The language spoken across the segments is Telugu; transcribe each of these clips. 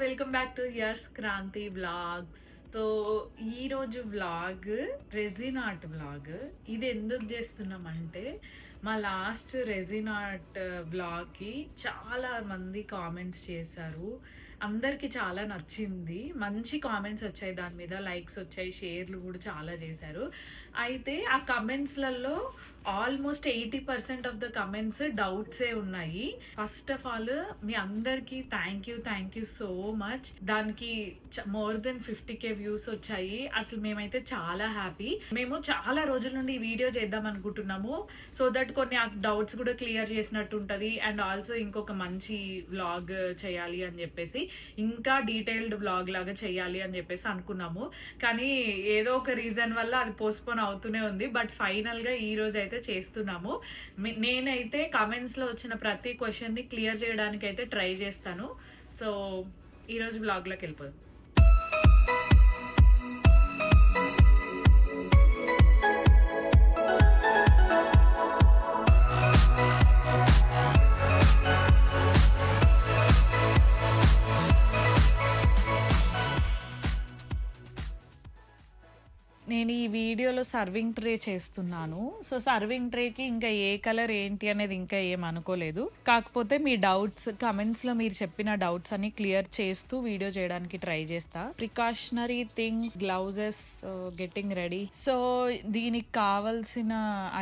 Welcome back to here's Kranthi vlogs. So ఈ రోజు వ్లాగ్ రెజిన్ ఆర్ట్ వ్లాగ్. ఇది ఎందుకు చేస్తున్నామంటే మా లాస్ట్ రెజిన్ ఆర్ట్ వ్లాగ్కి చాలా మంది కామెంట్స్ చేశారు. అందరికీ చాలా నచ్చింది. మంచి కామెంట్స్ వచ్చాయి, దాని మీద లైక్స్ వచ్చాయి, షేర్లు కూడా చాలా చేశారు. అయితే ఆ కమెంట్స్లలో ఆల్మోస్ట్ 80% ఆఫ్ ద కమెంట్స్ డౌట్సే ఉన్నాయి. ఫస్ట్ ఆఫ్ ఆల్ మీ అందరికీ థ్యాంక్ యూ సో మచ్. దానికి మోర్ దెన్ 50K వ్యూస్ వచ్చాయి. అసలు మేమైతే చాలా హ్యాపీ. మేము చాలా రోజుల నుండి ఈ వీడియో చేద్దాం అనుకుంటున్నాము. సో దట్ కొన్ని డౌట్స్ కూడా క్లియర్ చేసినట్టు ఉంటుంది. అండ్ ఆల్సో ఇంకొక మంచి వ్లాగ్ చేయాలి అని చెప్పేసి, ఇంకా డీటెయిల్డ్ వ్లాగ్ లాగా చేయాలి అని చెప్పేసి అనుకున్నాము. కానీ ఏదో ఒక రీజన్ వల్ల అది పోస్ట్పోన్ అవుతూనే ఉంది. బట్ ఫైనల్ గా ఈ రోజు అయితే చేస్తున్నాము. నేనైతే కమెంట్స్ లో వచ్చిన ప్రతి క్వశ్చన్ ని క్లియర్ చేయడానికి అయితే ట్రై చేస్తాను. సో ఈ రోజు వ్లాగ్ లోకి వెళ్ళిపోదాం. నేను ఈ వీడియోలో సర్వింగ్ ట్రే చేస్తున్నాను. సో సర్వింగ్ ట్రేకి ఇంకా ఏ కలర్ ఏంటి అనేది ఇంకా ఏం అనుకోలేదు. కాకపోతే మీ డౌట్స్ కమెంట్స్లో మీరు చెప్పిన డౌట్స్ అన్ని క్లియర్ చేస్తూ వీడియో చేయడానికి ట్రై చేస్తా. Precautionary things, gloves, getting ready. So దీనికి కావాల్సిన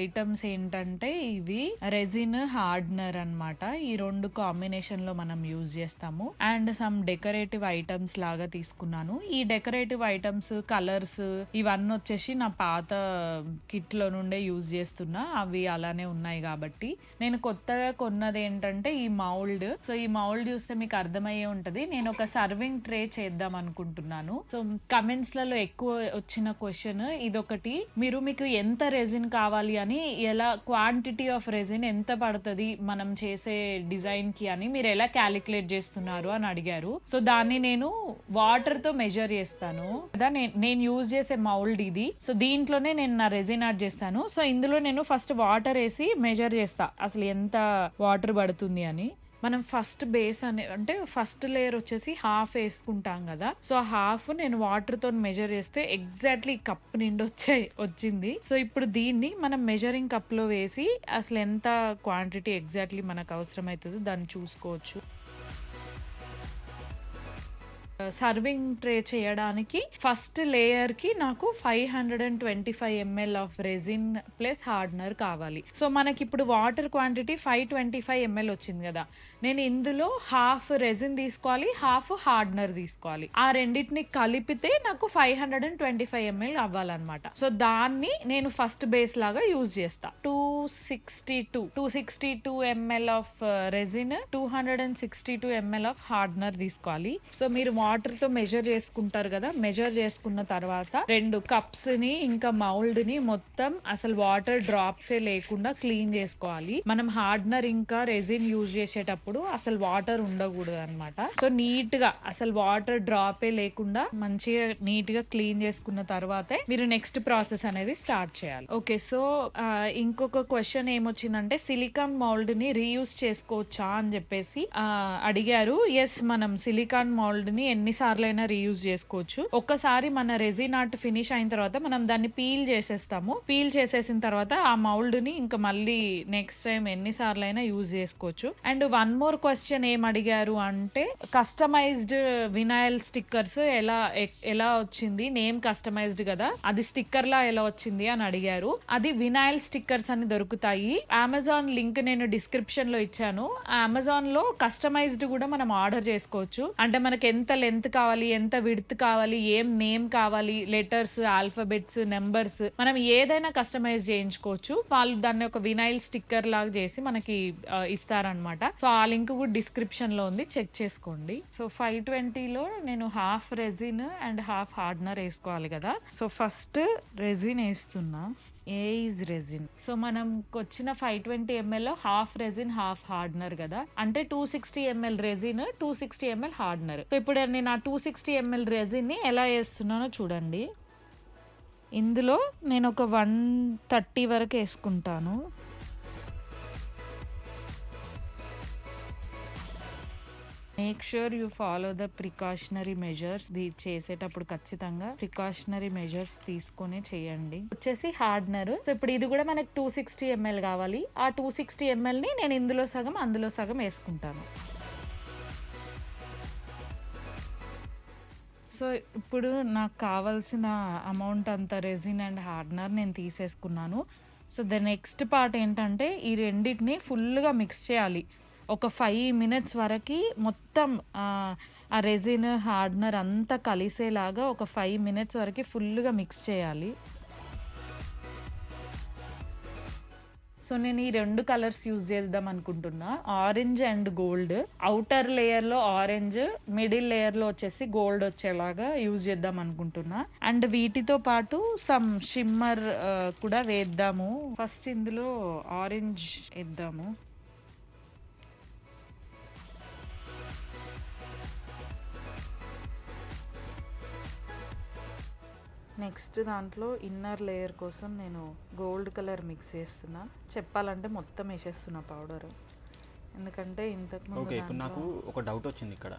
ఐటమ్స్ ఏంటంటే ఇవి రెజిన్, హార్డ్నర్ అన్నమాట. ఈ రెండు కాంబినేషన్ లో మనం యూజ్ చేస్తాము. అండ్ సమ్ డెకరేటివ్ ఐటమ్స్ లాగా తీసుకున్నాను. ఈ డెకరేటివ్ ఐటమ్స్, కలర్స్ ఇవన్నీ వచ్చేసి నా పాత కిట్ లో నుండే యూజ్ చేస్తున్నా. అవి అలానే ఉన్నాయి కాబట్టి. నేను కొత్తగా కొన్నది ఏంటంటే ఈ మౌల్డ్. సో ఈ మౌల్డ్ చూస్తే మీకు అర్థమయ్యే ఉంటది. నేను ఒక సర్వింగ్ ట్రే చేద్దాం అనుకుంటున్నాను. సో కమెంట్స్ లలో ఎక్కువ వచ్చిన క్వశ్చన్ ఇదొకటి. మీకు ఎంత రెజిన్ కావాలి అని, ఎలా క్వాంటిటీ ఆఫ్ రెజిన్ ఎంత పడుతుంది మనం చేసే డిజైన్ కి అని మీరు ఎలా క్యాలిక్యులేట్ చేస్తున్నారు అని అడిగారు. సో దాన్ని నేను వాటర్ తో మెజర్ చేస్తాను కదా. నేను యూజ్ చేసే మౌల్డ్ ఇది. సో దీంట్లోనే నేను నా రెజిన్ యాడ్ చేస్తాను. సో ఇందులో నేను ఫస్ట్ వాటర్ వేసి మెజర్ చేస్తా అసలు ఎంత వాటర్ పడుతుంది అని. మనం ఫస్ట్ బేస్ అంటే ఫస్ట్ లేయర్ వచ్చేసి హాఫ్ వేసుకుంటాం కదా. సో హాఫ్ నేను వాటర్ తో మెజర్ చేస్తే ఎగ్జాక్ట్లీ కప్ నిండి వచ్చింది. సో ఇప్పుడు దీన్ని మనం మెజరింగ్ కప్ లో వేసి అసలు ఎంత క్వాంటిటీ ఎగ్జాక్ట్లీ మనకు అవసరం అవుతుందో దాన్ని చూసుకోవచ్చు. సర్వింగ్ ట్రే చేయడానికి ఫస్ట్ లేయర్ కి నాకు 525 ml of resin plus hardener కావాలి. సో మనకి ఇప్పుడు వాటర్ క్వాంటిటీ 525 ml వచ్చింది కదా. నేను ఇందులో హాఫ్ రెజిన్ తీసుకోవాలి, హాఫ్ హార్డ్నర్ తీసుకోవాలి. ఆ రెండింటిని కలిపితే నాకు 525 ml అవ్వాలన్నమాట. సో దాన్ని నేను ఫస్ట్ బేస్ లాగా యూజ్ చేస్తా. 262 ml of resin, 262 ml of hardener తీసుకోవాలి. సో మీరు వాటర్ తో మెజర్ చేసుకుంటారు కదా. మెజర్ చేసుకున్న తర్వాత 2 కప్స్ ని ఇంకా మౌల్డ్ ని మొత్తం అసలు వాటర్ డ్రాప్స్ లేకుండా క్లీన్ చేసుకోవాలి. మనం హార్డ్నర్ ఇంకా రెజిన్ యూజ్ చేసేటప్పుడు అసలు వాటర్ ఉండకూడదు అనమాట. సో నీట్ గా అసలు వాటర్ డ్రాపే లేకుండా మంచిగా నీట్ గా క్లీన్ చేసుకున్న తర్వాతే మీరు నెక్స్ట్ ప్రాసెస్ అనేది స్టార్ట్ చేయాలి. ఓకే, సో ఇంకొక క్వశ్చన్ ఏమొచ్చిందంటే సిలికాన్ మౌల్డ్ ని రీయూజ్ చేసుకోవచ్చా అని చెప్పేసి అడిగారు. ఎస్, మనం సిలికాన్ మౌల్డ్ ని ఎన్నిసార్లైనా రీయూజ్ చేసుకోవచ్చు. ఒక్కసారి మన రెజిన్ ఆర్ట్ ఫినిష్ అయిన తర్వాత మనం దాన్ని పీల్ చేసేస్తాము. పీల్ చేసేసిన తర్వాత ఆ మౌల్డ్ ని ఇంకా మళ్ళీ నెక్స్ట్ టైం ఎన్నిసార్లైనా యూజ్ చేసుకోవచ్చు. అండ్ వన్ మోర్ క్వశ్చన్ ఏం అడిగారు అంటే కస్టమైజ్డ్ వినైల్ స్టిక్కర్స్ ఎలా వచ్చింది, నేమ్ కస్టమైజ్డ్ కదా, అది స్టిక్కర్ లా ఎలా వచ్చింది అని అడిగారు. అది వినైల్ స్టిక్కర్స్ అని దొరుకుతాయి. అమెజాన్ లింక్ నేను డిస్క్రిప్షన్ లో ఇచ్చాను. అమెజాన్ లో కస్టమైజ్డ్ కూడా మనం ఆర్డర్ చేసుకోవచ్చు. అంటే మనకి ఎంత లెంత్ కావాలి, ఎంత విడ్త్ కావాలి, ఏం నేమ్ కావాలి, లెటర్స్, ఆల్ఫాబెట్స్, నెంబర్స్ మనం ఏదైనా కస్టమైజ్ చేయించుకోవచ్చు. వాళ్ళు దాన్ని ఒక వినైల్ స్టిక్కర్ లాగా చేసి మనకి ఇస్తారనమాట. సో ఆ లింక్ కూడా డిస్క్రిప్షన్ లో ఉంది, చెక్ చేసుకోండి. సో 520లో నేను half resin and half hardener వేసుకోవాలి కదా. సో ఫస్ట్ రెజిన్ వేస్తున్నా. ఏ ఈజ్ రెజిన్. సో మనం వచ్చిన 520 ml లో హాఫ్ రెజిన్ హాఫ్ హార్డ్నర్ కదా. అంటే 260 ml resin, 260 ml hardener. So ఇప్పుడు నేను ఆ 260 ml రెజిన్ ని ఎలా వేస్తున్నానో చూడండి. ఇందులో నేను ఒక 130 వరకు వేసుకుంటాను. Make sure you follow the precautionary measures. ఇది చేసేటప్పుడు ఖచ్చితంగా ప్రికాషనరీ మెజర్స్ తీసుకునే చేయండి. వచ్చేసి హార్డ్నర్. సో ఇప్పుడు ఇది కూడా మనకు 260 ml కావాలి. ఆ 260 ml ని నేను ఇందులో సగం అందులో సగం వేసుకుంటాను. సో ఇప్పుడు నాకు కావాల్సిన అమౌంట్ అంత రెజిన్ అండ్ హార్డ్నర్ నేను తీసేసుకున్నాను. సో ద నెక్స్ట్ పార్ట్ ఏంటంటే ఈ రెండింటిని ఫుల్గా మిక్స్ చేయాలి. ఒక 5 minutes వరకు మొత్తం ఆ రెజిన్ హార్డ్నర్ అంతా కలిసేలాగా ఒక 5 minutes వరకు ఫుల్గా మిక్స్ చేయాలి. సో నేను ఈ 2 కలర్స్ యూజ్ చేద్దాం అనుకుంటున్నా. Orange and gold. ఔటర్ లేయర్లో ఆరెంజ్, మిడిల్ లేయర్లో వచ్చేసి గోల్డ్ వచ్చేలాగా యూజ్ చేద్దాం అనుకుంటున్నా. అండ్ వీటితో పాటు సమ్ షిమ్మర్ కూడా వేద్దాము. ఫస్ట్ ఇందులో ఆరెంజ్ వేద్దాము. నెక్స్ట్ దాంట్లో ఇన్నర్ లేయర్ కోసం నేను గోల్డ్ కలర్ మిక్స్ చేస్తున్నా. చెప్పాలంటే మొత్తం వేసేస్తున్నా పౌడర్, ఎందుకంటే ఇంతకు ఓకే. ఇప్పుడు నాకు ఒక డౌట్ వచ్చింది ఇక్కడ.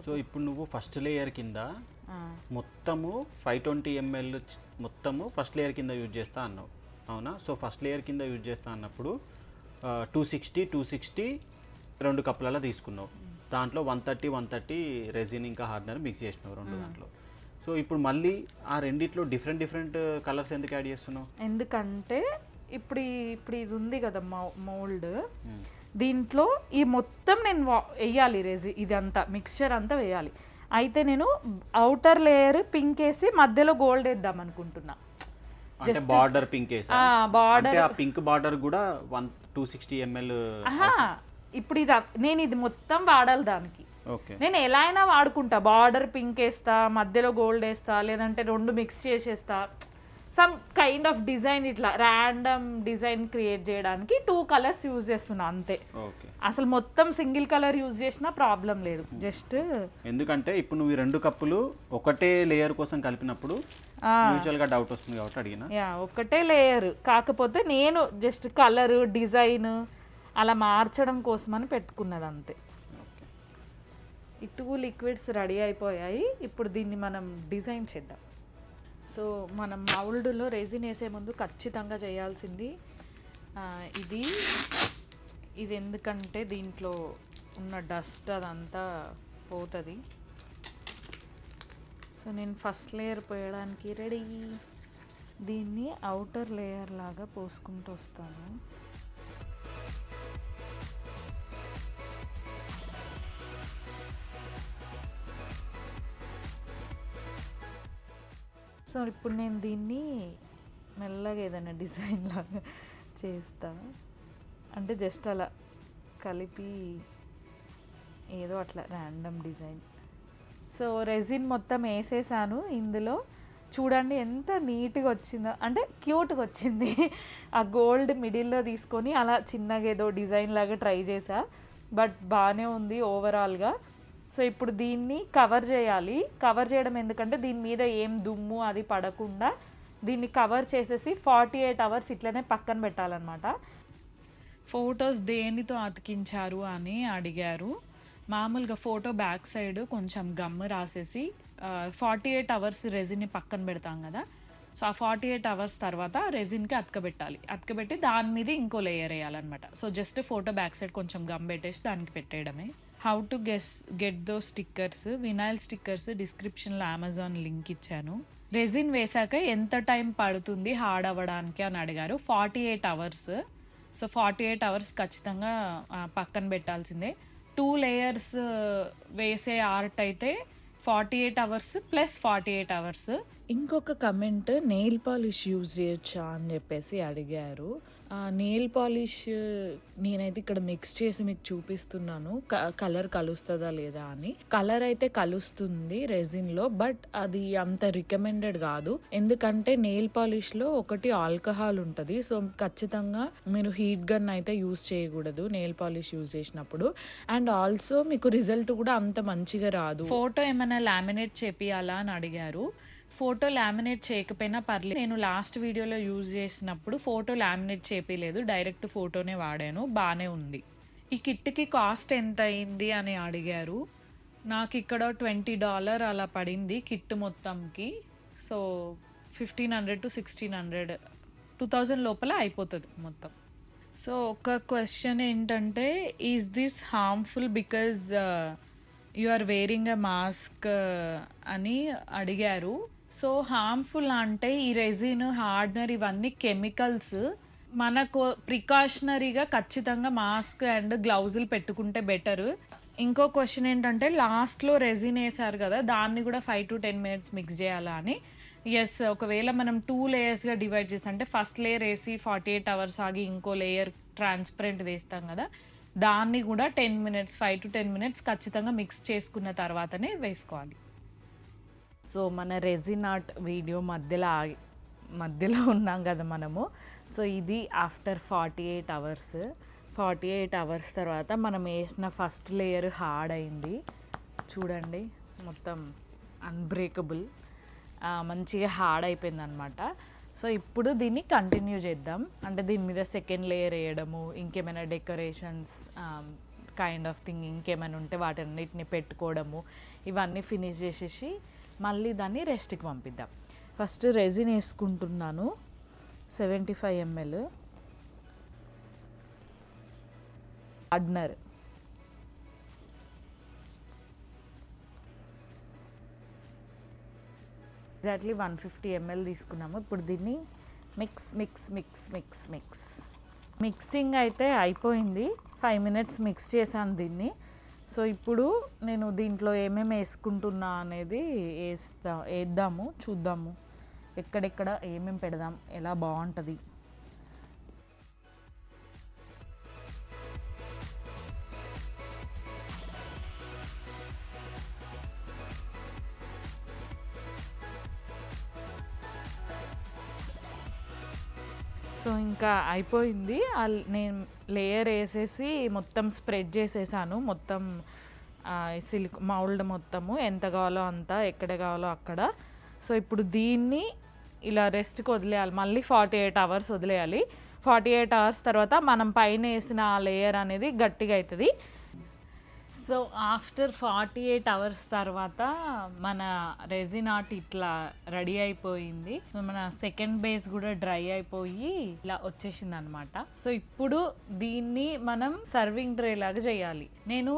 సో ఇప్పుడు నువ్వు ఫస్ట్ లేయర్ కింద మొత్తము 520 ml మొత్తము ఫస్ట్ లేయర్ కింద యూజ్ చేస్తా అన్నావు, అవునా? సో ఫస్ట్ లేయర్ కింద యూజ్ చేస్తా అన్నప్పుడు 260 2 కప్పులలో తీసుకున్నావు. దాంట్లో 130 రెజిన్ ఇంకా హార్డ్నర్ మిక్స్ చేసినావు 2 దాంట్లో. సో ఇప్పుడు మళ్ళీ ఆ రెండిట్లో డిఫరెంట్ కలర్స్ ఎందుకు యాడ్ చేస్తున్నావు? ఎందుకంటే ఇప్పుడు ఇది ఉంది కదా మోల్డ్, దీంట్లో ఈ మొత్తం నేను వేయాలి ఇదంతా మిక్స్చర్ అంతా వేయాలి. అయితే నేను ఔటర్ లేయర్ పింక్ వేసి మధ్యలో గోల్డ్ వేద్దాం అనుకుంటున్నా. అంటే బార్డర్ పింక్ వేసా? బార్డర్ ఆ పింక్ బార్డర్ కూడా 260 ml. ఇప్పుడు నేను ఇది మొత్తం వాడాలి దానికి. నేను ఎలా అయినా వాడుకుంటా. బార్డర్ పింక్ వేస్తా, మధ్యలో గోల్డ్ వేస్తా, లేదంటే 2 మిక్స్ చేసేస్తా. సమ్ కైండ్ ఆఫ్ డిజైన్, ఇట్లా ర్యాండమ్ డిజైన్ క్రియేట్ చేయడానికి 2 కలర్స్ యూజ్ చేస్తున్నా అంతే. అసలు మొత్తం సింగిల్ కలర్ యూజ్ చేసినా ప్రాబ్లం లేదు. జస్ట్ ఎందుకంటే ఇప్పుడు నువ్వు 2 కప్పులు ఒకటే లేయర్ కోసం కలిపినప్పుడు యూజువల్ గా డౌట్ వస్తుంది కాబట్టి అడిగినా. ఒకటే లేయర్, కాకపోతే నేను జస్ట్ కలర్ డిజైన్ అలా మార్చడం కోసమని పెట్టుకున్నది అంతే. ఈ 2 లిక్విడ్స్ రెడీ అయిపోయాయి. ఇప్పుడు దీన్ని మనం డిజైన్ చేద్దాం. సో మనం మౌల్డ్లో రెజిన్ వేసే ముందు ఖచ్చితంగా చేయాల్సింది ఇది ఎందుకంటే దీంట్లో ఉన్న డస్ట్ అదంతా పోతుంది. సో నేను ఫస్ట్ లేయర్ పోయడానికి రెడీ. దీన్ని అవుటర్ లేయర్ లాగా పోసుకుంటూ వస్తాను. సో ఇప్పుడు నేను దీన్ని మెల్లగా ఏదైనా డిజైన్ లాగా చేస్తా. అంటే జస్ట్ అలా కలిపి ఏదో అట్లా ర్యాండమ్ డిజైన్. సో రెజిన్ మొత్తం వేసేసాను ఇందులో. చూడండి ఎంత నీట్గా వచ్చిందో, అంటే క్యూట్గా వచ్చింది. ఆ గోల్డ్ మిడిల్లో తీసుకొని అలా చిన్నగా ఏదో డిజైన్ లాగా ట్రై చేసా, బట్ బాగానే ఉంది ఓవరాల్గా. సో ఇప్పుడు దీన్ని కవర్ చేయాలి. కవర్ చేయడం ఎందుకంటే దీని మీద ఏం దుమ్ము అది పడకుండా దీన్ని కవర్ చేసేసి 48 hours ఇట్లనే పక్కన పెట్టాలన్నమాట. ఫొటోస్ దేనితో అతికించారు అని అడిగారు. మామూలుగా ఫోటో బ్యాక్ సైడ్ కొంచెం గమ్ రాసేసి 48 hours రెజిన్ని పక్కన పెడతాం కదా. సో ఆ 48 hours తర్వాత రెజిన్కి అతకబెట్టాలి. అతకబెట్టి దాని మీద ఇంకో లేయర్ వేయాలన్నమాట. So just photo back side కొంచెం గమ్ పెట్టేసి దానికి పెట్టేయడమే. How to get those stickers, vinyl stickers డిస్క్రిప్షన్లో అమెజాన్ లింక్ ఇచ్చాను. రెజిన్ వేసాక ఎంత టైం పడుతుంది హార్డ్ అవ్వడానికి అని అడిగారు. 48 hours. సో 48 hours ఖచ్చితంగా పక్కన పెట్టాల్సిందే. 2 layers వేసే ఆర్ట్ అయితే 48 hours ప్లస్ 48 hours. ఇంకొక కమెంట్, నెయిల్ పాలిష్ యూజ్ చేయొచ్చా అని చెప్పేసి అడిగారు. నెయిల్ పాలిష్ నేనైతే ఇక్కడ మిక్స్ చేసి మీకు చూపిస్తున్నాను కలర్ కలుస్తుందా లేదా అని. కలర్ అయితే కలుస్తుంది రెజిన్లో, బట్ అది అంత రికమెండెడ్ కాదు. ఎందుకంటే నెయిల్ పాలిష్లో ఒకటి ఆల్కహాల్ ఉంటుంది. సో ఖచ్చితంగా మీరు హీట్ గన్ అయితే యూజ్ చేయకూడదు నెయిల్ పాలిష్ యూజ్ చేసినప్పుడు. అండ్ ఆల్సో మీకు రిజల్ట్ కూడా అంత మంచిగా రాదు. ఫోటో ఏమైనా లామినేట్ చేపియాలా అని అడిగారు. ఫోటో లామినేట్ చేయకపోయినా పర్లేదు. నేను లాస్ట్ వీడియోలో యూజ్ చేసినప్పుడు ఫోటో లామినేట్ చేపిలేదు, డైరెక్ట్ ఫోటోనే వాడాను, బాగానే ఉంది. ఈ కిట్కి కాస్ట్ ఎంత అయింది అని అడిగారు. నాకు ఇక్కడ $20 అలా పడింది కిట్ మొత్తంకి. సో 1500 to 1600, 2000 లోపల అయిపోతుంది మొత్తం. సో ఒక క్వశ్చన్ ఏంటంటే, is this harmful because you are wearing a mask అని అడిగారు. సో హార్మ్ఫుల్ అంటే ఈ రెజిన్, హార్డ్నర్ ఇవన్నీ కెమికల్స్. మనకు ప్రికాషనరీగా ఖచ్చితంగా మాస్క్ అండ్ గ్లౌజులు పెట్టుకుంటే బెటర్. ఇంకో క్వశ్చన్ ఏంటంటే, లాస్ట్లో రెజిన్ వేసారు కదా, దాన్ని కూడా 5 to 10 minutes మిక్స్ చేయాలా అని. ఎస్, ఒకవేళ మనం 2 లేయర్స్గా డివైడ్ చేసి, అంటే ఫస్ట్ లేయర్ వేసి 48 hours ఆగి ఇంకో లేయర్ ట్రాన్స్పరెంట్ వేస్తాం కదా, దాన్ని కూడా 10 minutes, 5 to 10 minutes ఖచ్చితంగా మిక్స్ చేసుకున్న తర్వాతనే వేసుకోవాలి. సో మన రెజిన్ ఆర్ట్ వీడియో మధ్యలో ఉన్నాం కదా మనము. సో ఇది ఆఫ్టర్ 48 hours. 48 hours తర్వాత మనం వేసిన ఫస్ట్ లేయర్ హార్డ్ అయింది చూడండి, మొత్తం అన్బ్రేకబుల్, మంచిగా హార్డ్ అయిపోయింది అనమాట. సో ఇప్పుడు దీన్ని కంటిన్యూ చేద్దాం. అంటే దీని మీద సెకండ్ లేయర్ వేయడము, ఇంకేమైనా డెకరేషన్స్ కైండ్ ఆఫ్ థింగ్ ఇంకేమైనా ఉంటే వాటన్నిటిని పెట్టుకోవడము, ఇవన్నీ ఫినిష్ చేసేసి మళ్ళీ దాన్ని రెస్ట్కి పంపిద్దాం. ఫస్ట్ రెజిన్ వేసుకుంటున్నాను 75 ml హార్డ్నర్. ఎగ్జాక్ట్లీ 150 ml తీసుకున్నాము. ఇప్పుడు దీన్ని మిక్సింగ్ అయితే అయిపోయింది. 5 minutes మిక్స్ చేశాను దీన్ని. సో ఇప్పుడు నేను దీంట్లో ఏమేమి వేసుకుంటున్నా అనేది వేద్దాము, చూద్దాము ఎక్కడెక్కడ ఏమేమి పెడదాం, ఎలా బాగుంటుంది. సో ఇంకా అయిపోయింది. నేను లేయర్ వేసేసి మొత్తం స్ప్రెడ్ చేసేసాను, మొత్తం సిలిక్ మౌల్డ్ మొత్తము ఎంత కావాలో అంత, ఎక్కడ కావాలో అక్కడ. సో ఇప్పుడు దీన్ని ఇలా రెస్ట్కి వదిలేయాలి, మళ్ళీ 48 hours వదిలేయాలి. 48 hours తర్వాత మనం పైన వేసిన ఆ లేయర్ అనేది గట్టిగా అవుతుంది. సో ఆఫ్టర్ 48 hours తర్వాత మన రెజిన్ ఆర్ట్ ఇట్లా రెడీ అయిపోయింది. సో మన సెకండ్ బేస్ కూడా డ్రై అయిపోయి ఇలా వచ్చేసింది అనమాట. సో ఇప్పుడు దీన్ని మనం సర్వింగ్ ట్రే లాగా చేయాలి. నేను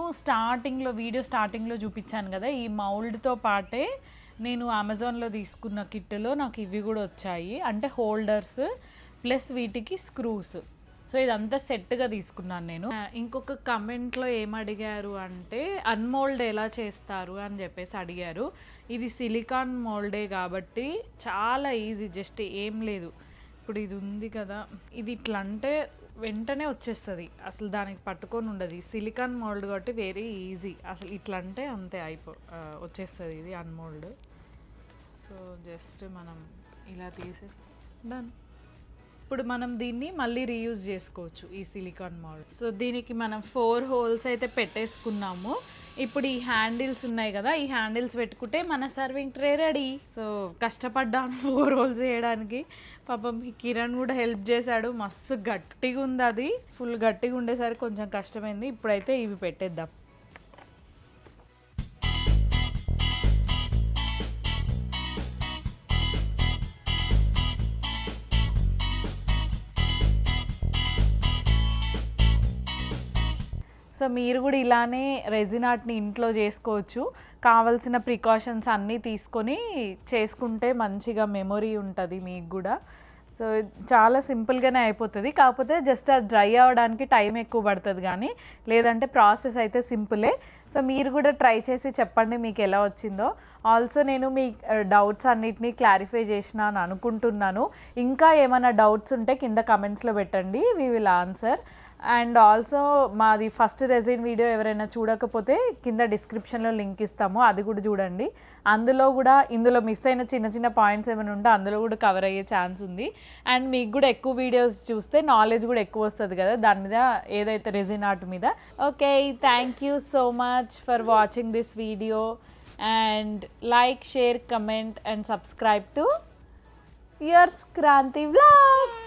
వీడియో స్టార్టింగ్లో చూపించాను కదా, ఈ మౌల్డ్తో పాటే నేను అమెజాన్లో తీసుకున్న కిట్లో నాకు ఇవి కూడా వచ్చాయి, అంటే హోల్డర్స్ ప్లస్ వీటికి స్క్రూస్. సో ఇదంతా సెట్గా తీసుకున్నాను నేను. ఇంకొక కమెంట్లో ఏమడిగారు అంటే, అన్మోల్డ్ ఎలా చేస్తారు అని చెప్పేసి అడిగారు. ఇది సిలికాన్ మోల్డే కాబట్టి చాలా ఈజీ, జస్ట్ ఏం లేదు. ఇప్పుడు ఇది ఉంది కదా, ఇది ఇట్లా అంటే వెంటనే వచ్చేస్తుంది, అసలు దానికి పట్టుకొని ఉండదు. సిలికాన్ మోల్డ్ కాబట్టి వెరీ ఈజీ, అసలు ఇట్లా అంటే అంతే వచ్చేస్తుంది ఇది అన్మోల్డ్. సో జస్ట్ మనం ఇలా తీసేస్తాం. ఇప్పుడు మనం దీన్ని మళ్ళీ రీయూజ్ చేసుకోవచ్చు ఈ సిలికాన్ మోల్డ్. సో దీనికి మనం 4 holes అయితే పెట్టేసుకున్నాము. ఇప్పుడు ఈ హ్యాండిల్స్ ఉన్నాయి కదా, ఈ హ్యాండిల్స్ పెట్టుకుంటే మన సర్వింగ్ ట్రే రెడీ. సో కష్టపడ్డాను 4 holes చేయడానికి. పాపం కిరణ్ కూడా హెల్ప్ చేశాడు. మస్తు గట్టిగా ఉంది, అది ఫుల్ గట్టిగా ఉండేసరికి కొంచెం కష్టమైంది. ఇప్పుడైతే ఇవి పెట్టేద్దాం. సో మీరు కూడా ఇలానే రెజిన్ ఆర్ట్ని ఇంట్లో చేసుకోవచ్చు. కావాల్సిన ప్రికాషన్స్ అన్నీ తీసుకొని చేసుకుంటే మంచిగా మెమొరీ ఉంటుంది మీకు కూడా. సో చాలా సింపుల్గానే అయిపోతుంది, కాకపోతే జస్ట్ అది డ్రై అవ్వడానికి టైం ఎక్కువ పడుతుంది, కానీ లేదంటే ప్రాసెస్ అయితే సింపులే. సో మీరు కూడా ట్రై చేసి చెప్పండి మీకు ఎలా వచ్చిందో. ఆల్సో నేను మీ డౌట్స్ అన్నిటినీ క్లారిఫై చేసిన అని అనుకుంటున్నాను. ఇంకా ఏమైనా డౌట్స్ ఉంటే కింద కమెంట్స్లో పెట్టండి, we will answer. And also మాది ఫస్ట్ రెజిన్ వీడియో ఎవరైనా చూడకపోతే కింద డిస్క్రిప్షన్లో లింక్ ఇస్తాము, అది కూడా చూడండి. ఇందులో మిస్ అయిన చిన్న చిన్న పాయింట్స్ ఏమైనా ఉంటే అందులో కూడా కవర్ అయ్యే ఛాన్స్ ఉంది. అండ్ మీకు కూడా ఎక్కువ వీడియోస్ చూస్తే నాలెడ్జ్ కూడా ఎక్కువ వస్తుంది కదా దాని మీద, ఏదైతే రెజిన్ ఆర్ట్ మీద. Okay, thank you so much for watching this video and like, share, comment and subscribe to yours Kranthi vlogs.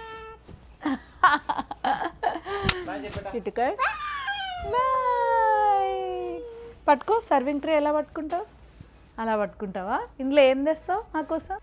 Bye, పట్టుకో, సర్వింగ్ ట్రే ఎలా పట్టుకుంటావు? అలా పట్టుకుంటావా? ఇందులో ఏం తెస్తావు నా కోసం?